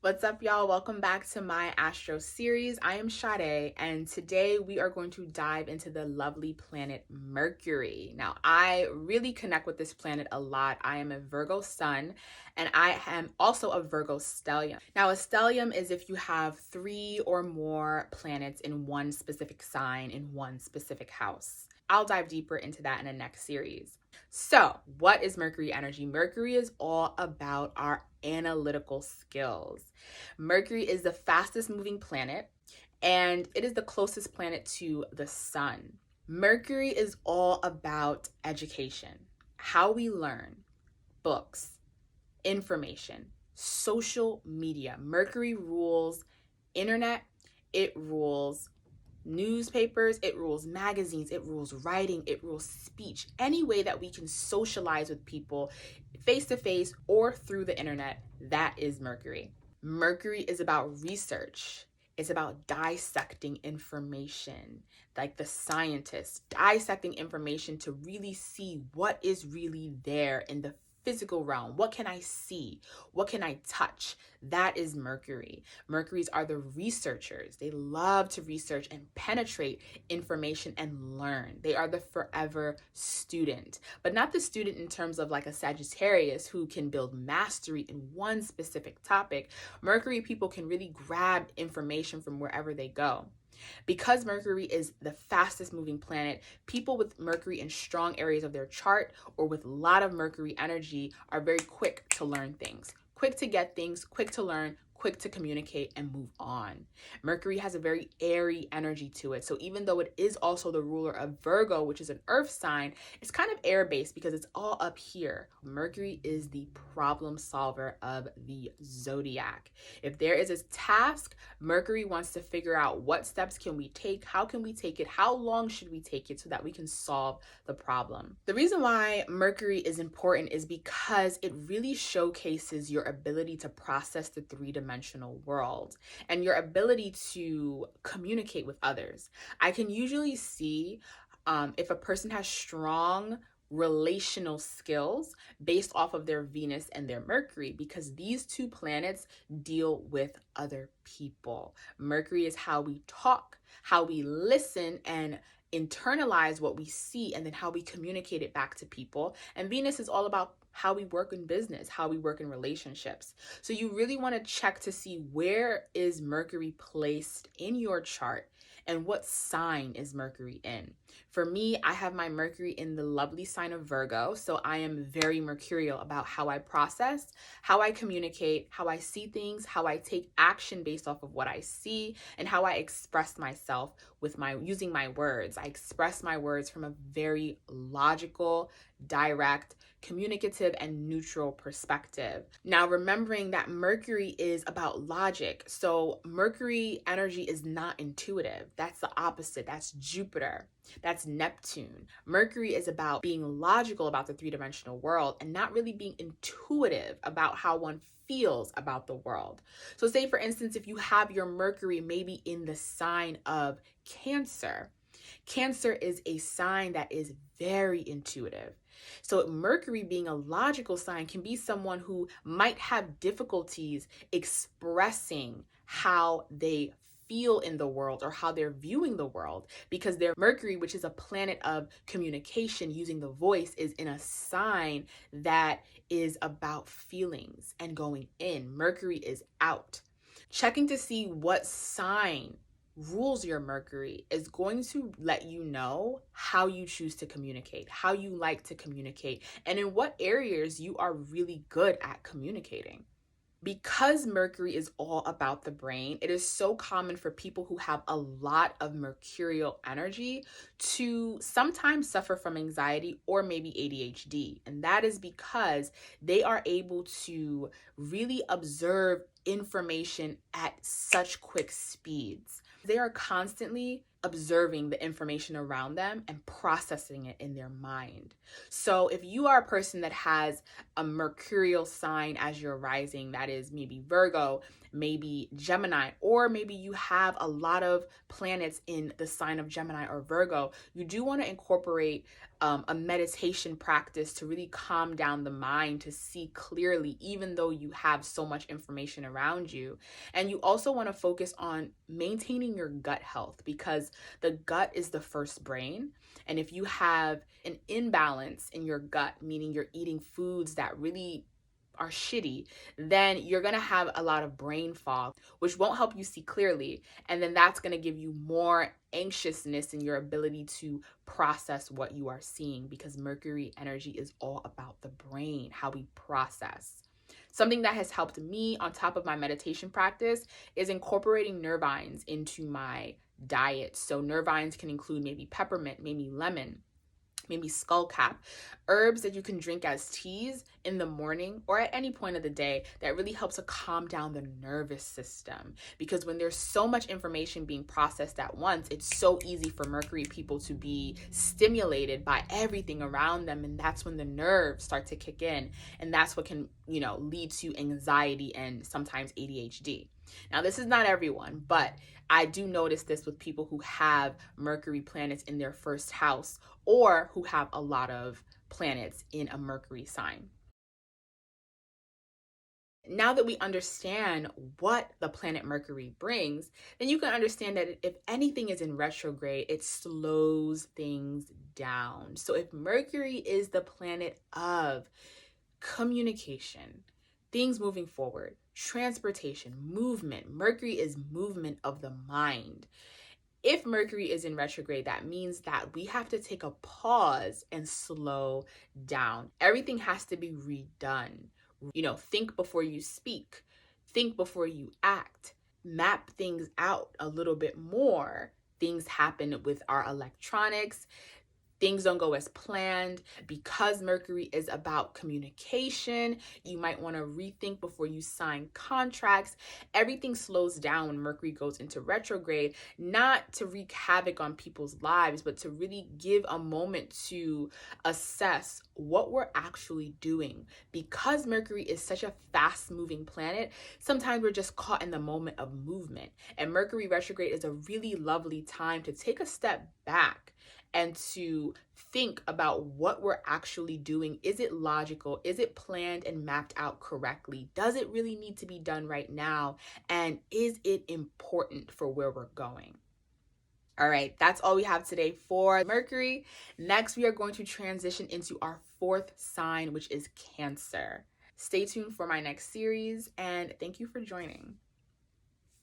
What's up, y'all? Welcome back to my Astro series. I am Sade, and today we are going to dive into the lovely planet Mercury. Now, I really connect with this planet a lot. I am a Virgo sun, and I am also a Virgo stellium. Now, a stellium is if you have 3 or more planets in one specific sign in one specific house. I'll dive deeper into that in the next series. So, what is Mercury energy? Mercury is all about our analytical skills. Mercury is the fastest moving planet, and it is the closest planet to the sun. Mercury is all about education, how we learn, books, information, social media. Mercury rules internet, it rules newspapers, it rules magazines, it rules writing, it rules speech. Any way that we can socialize with people face to face or through the internet, that is Mercury. Mercury is about research. It's about dissecting information, like the scientists, dissecting information to really see what is really there in the physical realm. What can I see? What can I touch? That is Mercury. Mercuries are the researchers. They love to research and penetrate information and learn. They are the forever student, but not the student in terms of like a Sagittarius who can build mastery in one specific topic. Mercury people can really grab information from wherever they go. Because Mercury is the fastest moving planet, people with Mercury in strong areas of their chart or with a lot of Mercury energy are very quick to learn things, quick to get things, quick to learn, quick to communicate and move on. Mercury has a very airy energy to it. So even though it is also the ruler of Virgo, which is an earth sign, it's kind of air-based because it's all up here. Mercury is the problem solver of the zodiac. If there is a task, Mercury wants to figure out what steps can we take, how can we take it, how long should we take it so that we can solve the problem. The reason why Mercury is important is because it really showcases your ability to process the three-dimensional world and your ability to communicate with others. I can usually see if a person has strong relational skills based off of their Venus and their Mercury, because these two planets deal with other people. Mercury is how we talk, how we listen and internalize what we see, and then how we communicate it back to people. And Venus is all about how we work in business, how we work in relationships. So you really want to check to see where is Mercury placed in your chart and what sign is Mercury in. For me, I have my Mercury in the lovely sign of Virgo, so I am very mercurial about how I process, how I communicate, how I see things, how I take action based off of what I see, and how I express myself with using my words. I express my words from a very logical, direct, communicative, and neutral perspective. Now, remembering that Mercury is about logic, so Mercury energy is not intuitive. That's the opposite. That's Jupiter. That's Neptune. Mercury is about being logical about the three-dimensional world and not really being intuitive about how one feels about the world. So say, for instance, if you have your Mercury maybe in the sign of Cancer, Cancer is a sign that is very intuitive. So Mercury being a logical sign can be someone who might have difficulties expressing how they feel in the world or how they're viewing the world, because their Mercury, which is a planet of communication using the voice, is in a sign that is about feelings and going in. Mercury is out. Checking to see what sign rules your Mercury is going to let you know how you choose to communicate, how you like to communicate, and in what areas you are really good at communicating. Because Mercury is all about the brain, it is so common for people who have a lot of mercurial energy to sometimes suffer from anxiety or maybe ADHD. And that is because they are able to really observe information at such quick speeds. They are constantly observing the information around them and processing it in their mind. So if you are a person that has a mercurial sign as your rising, that is maybe Virgo, maybe Gemini, or maybe you have a lot of planets in the sign of Gemini or Virgo, you do want to incorporate a meditation practice to really calm down the mind, to see clearly, even though you have so much information around you. And you also want to focus on maintaining your gut health, because the gut is the first brain. And if you have an imbalance in your gut, meaning you're eating foods that really are shitty, then you're going to have a lot of brain fog, which won't help you see clearly. And then that's going to give you more anxiousness in your ability to process what you are seeing, because Mercury energy is all about the brain, how we process. Something that has helped me on top of my meditation practice is incorporating nervines into my diet. So nervines can include maybe peppermint, maybe lemon, maybe skullcap, herbs that you can drink as teas in the morning or at any point of the day that really helps to calm down the nervous system. Because when there's so much information being processed at once, it's so easy for Mercury people to be stimulated by everything around them. And that's when the nerves start to kick in. And that's what can, lead to anxiety and sometimes ADHD. Now, this is not everyone, but I do notice this with people who have Mercury planets in their first house or who have a lot of planets in a Mercury sign. Now that we understand what the planet Mercury brings, then you can understand that if anything is in retrograde, it slows things down. So if Mercury is the planet of communication, things moving forward, transportation, movement. Mercury is movement of the mind. If Mercury is in retrograde, that means that we have to take a pause and slow down. Everything has to be redone. Think before you speak, think before you act, map things out a little bit more. Things happen with our electronics. Things don't go as planned. Because Mercury is about communication, you might want to rethink before you sign contracts. Everything slows down when Mercury goes into retrograde, not to wreak havoc on people's lives, but to really give a moment to assess what we're actually doing. Because Mercury is such a fast-moving planet, sometimes we're just caught in the moment of movement. And Mercury retrograde is a really lovely time to take a step back and to think about what we're actually doing. Is it logical? Is it planned and mapped out correctly? Does it really need to be done right now? And is it important for where we're going? All right, that's all we have today for Mercury. Next, we are going to transition into our fourth sign, which is Cancer. Stay tuned for my next series, and thank you for joining.